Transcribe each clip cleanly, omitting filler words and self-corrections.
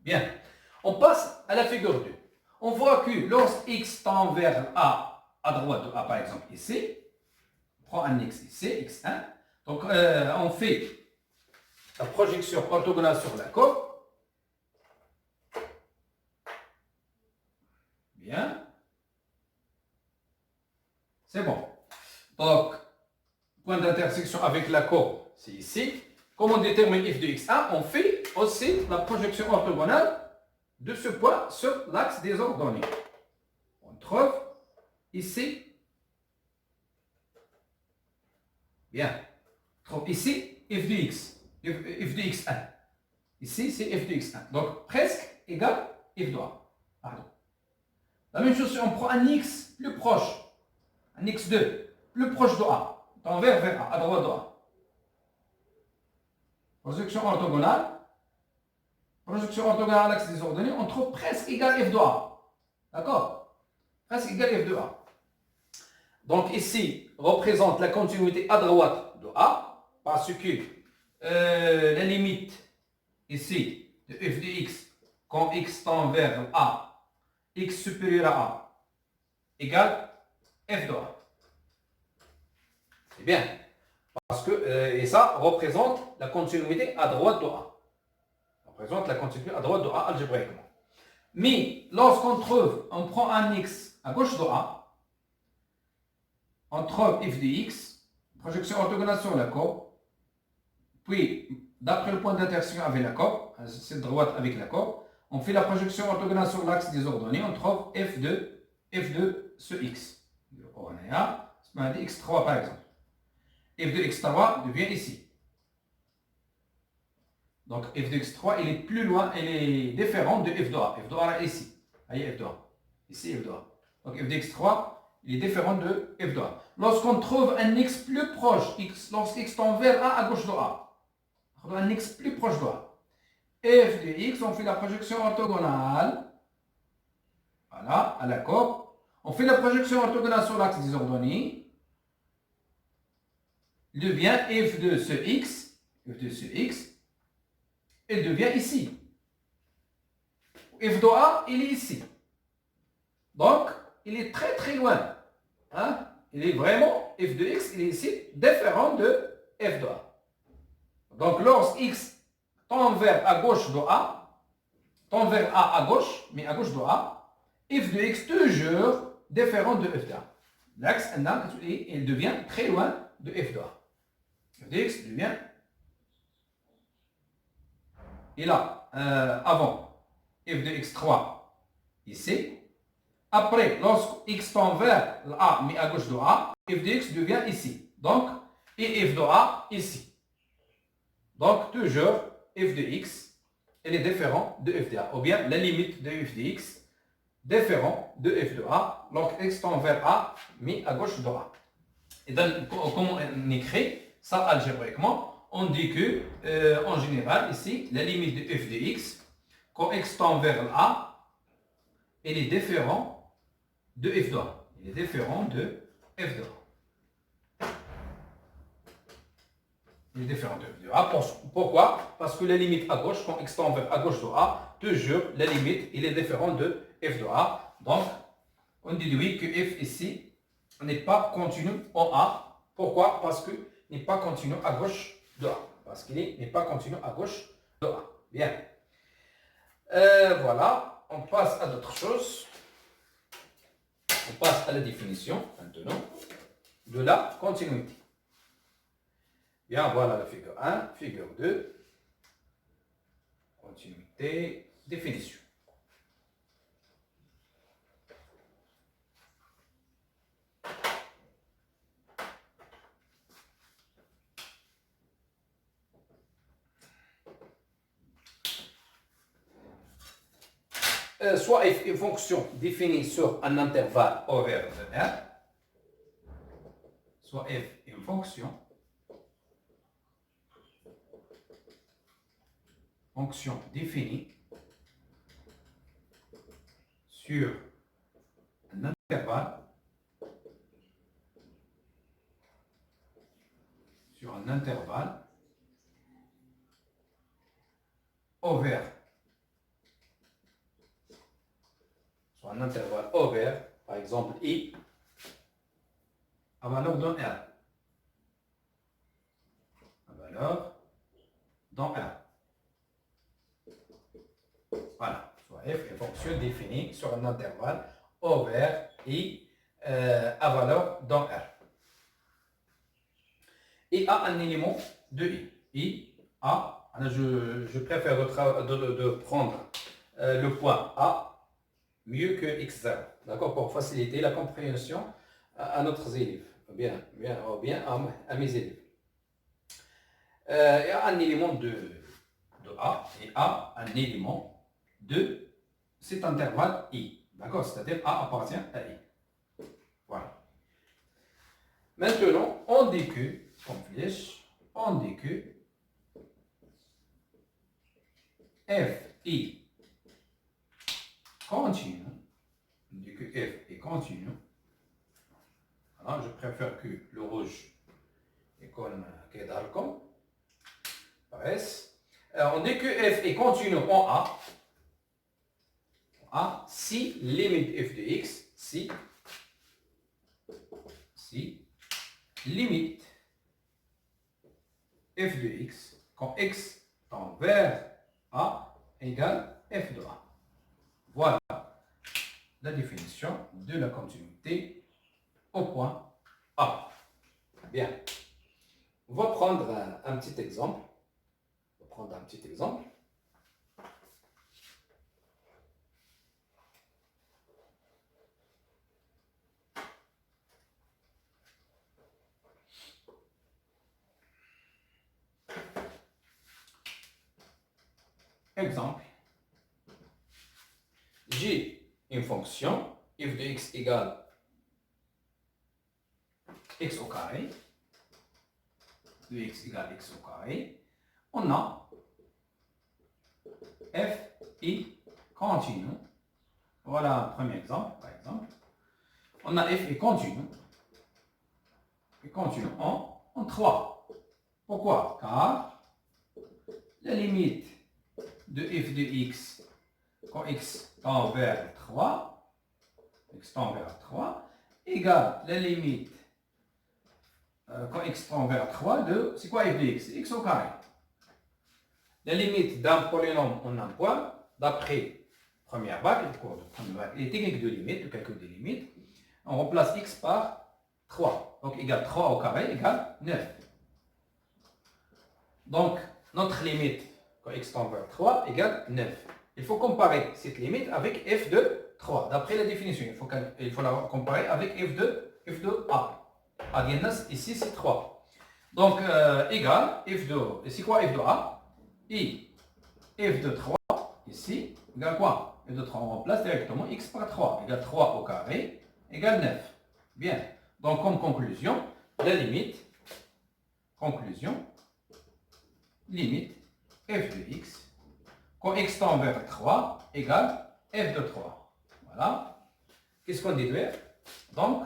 Bien. On passe à la figure 2. On voit que lorsque x tend vers A, à droite de A par exemple ici, on prend un x ici, x1. Donc on fait la projection orthogonale sur la courbe. Bien. C'est bon. Donc, point d'intersection avec la courbe, c'est ici. Comme on détermine f de x1, on fait aussi la projection orthogonale de ce point sur l'axe des ordonnées. On trouve ici. Bien. On trouve ici f de x. F de x1. Ici, c'est f de x1. Donc, presque égal f de a. Pardon. La même chose si on prend un x plus proche. Un x2 plus proche de a. Tend vers A, à droite de A. Projection orthogonale. Projection orthogonale à l'axe des ordonnées, on trouve presque égal f de A. D'accord? Presque égal f de A. Donc ici, représente la continuité à droite de A, parce que la limite ici de f de x, quand x tend vers A, x supérieur à A, égale f de A. C'est bien. Parce que, et ça représente la continuité à droite de A. Représente la continuité à droite de A algébriquement. Mais lorsqu'on trouve, on prend un x à gauche de A, on trouve f de x, projection orthogonale sur la courbe, puis d'après le point d'intersection avec la courbe, c'est droite avec la courbe, on fait la projection orthogonale sur l'axe des ordonnées, on trouve f de ce x. On a x3 par exemple. f de x3 devient ici. Donc f de x3, il est plus loin, il est différent de f de a. F de a est ici. Voyez f de a. Ici f de a. Donc f de x3, il est différent de f de a. Lorsqu'on trouve un x plus proche, lorsqu'x tend vers a à gauche de a, un x plus proche de a, f de x, on fait la projection orthogonale, voilà, à la courbe. On fait la projection orthogonale sur l'axe des ordonnées. Il devient f de ce x, il devient ici. F de A, il est ici. Donc, il est très très loin. Hein? Il est vraiment, f de x, il est ici, différent de f de A. Donc, lorsque x tend vers à gauche de A, tend vers A à gauche, mais à gauche de A, f de x toujours différent de f de A. L'axe, il devient très loin de f de A. F de x devient, et là, avant, f de x3, ici. Après, lorsque x tend vers A, mais à gauche de A, f de x devient ici. Donc, et f de A ici. Donc, toujours, f de x, elle est différent de f de A. Ou bien, la limite de f de x, différent de f de A, lorsque x tend vers A, mais à gauche de A. Et donc, comment on écrit ça algébriquement? On dit que, en général, ici, la limite de f de x, quand x tend vers A, elle est différente de f de A. Il est différent de f de A. Il est différent de f de A. Pourquoi? Parce que la limite à gauche, quand x tend vers à gauche de A, toujours la limite, il est différent de f de A. Donc, on déduit que f ici n'est pas continu en A. Pourquoi? Parce qu'il n'est pas continu à gauche de A. Parce qu'il n'est pas continu à gauche de A. Bien. Voilà. On passe à d'autres choses. On passe à la définition, maintenant, de la continuité. Bien, voilà la figure 1, figure 2, continuité, définition. Soit f est une fonction définie sur un intervalle horaire de R, soit f est une fonction définie sur un intervalle horaire un intervalle ouvert, par exemple I, à valeur dans R. À valeur dans R. Voilà. Soit f est fonction définie sur un intervalle ouvert I à valeur dans R. I a un élément de I. I a, je préfère de prendre le point A mieux que X0. D'accord? Pour faciliter la compréhension à notre élève. Bien à mes élèves. Il y a un élément de A et A un élément de cet intervalle I. D'accord? C'est-à-dire A appartient à I. Voilà. Maintenant, on dit que, comme flèche, on dit que Fi continue, on dit que F est continu. Alors, je préfère que le rouge est comme كيظهركم. On dit que F est continu en A si limite f de x, si limite f de x, quand x tend vers A égale f de A. Voilà la définition de la continuité au point A. Bien. On va prendre un petit exemple. Exemple. J'ai une fonction f de x égale x au carré. De x égale x au carré. On a f i continu. Voilà un premier exemple, par exemple. On a f est continu. En 3. Pourquoi? Car la limite de f de x quand x tend vers 3, égale la limite quand x tend vers 3 de, c'est quoi f de x? X au carré. La limite d'un polynôme en un point, d'après première vague, les techniques de limite, de calcul des limites, on remplace x par 3. Donc égale 3 au carré égale 9. Donc notre limite quand x tend vers 3 égale 9. Il faut comparer cette limite avec f de 3. D'après la définition, il faut la comparer avec f de A. A ici c'est 3. Donc égale f de, c'est quoi f de A? I f de 3 ici égale quoi? F de 3 on remplace directement x par 3 égale 3 au carré égale 9. Bien. Donc comme conclusion, la limite f de x quand x tend vers 3 égale f de 3. Voilà. Qu'est-ce qu'on dit de f? Donc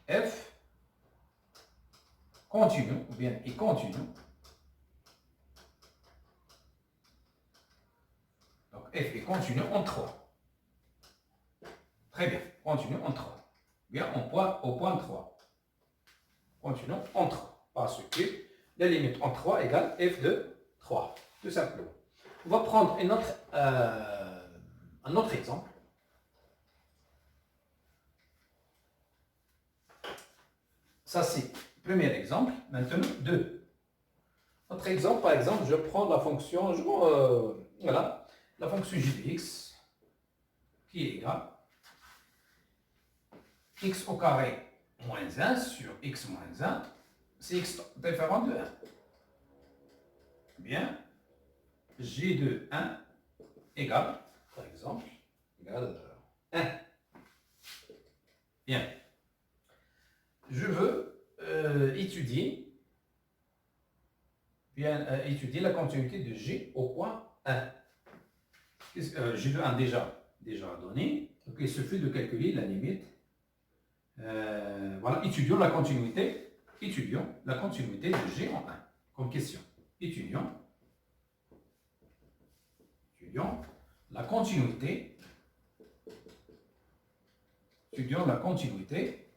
f continue, ou bien i continue. Donc f est continu en 3. Très bien, continu en 3. Bien, au point 3. Continu en 3. Parce que la limite en 3 égale f de 3. Tout simplement. On va prendre un autre exemple. Ça, c'est le premier exemple. Maintenant, 2. Autre exemple, par exemple, je prends la fonction, voilà, la fonction g de x qui est égale x au carré moins 1 sur x moins 1, c'est x différent de 1. Bien, g de 1 égale, par exemple, égale 1. Bien. Je veux étudier la continuité de g au point 1. G de 1 déjà donné. Donc il suffit de calculer la limite. Voilà, étudions la continuité de g en 1 comme question. Étudions la continuité étudions la continuité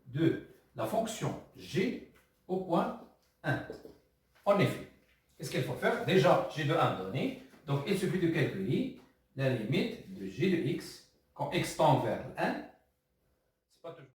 de la fonction g au point 1. En effet, qu'est-ce qu'il faut faire? Déjà, g de 1 donné, donc il suffit de calculer la limite de g de x quand x tend vers 1. C'est pas toujours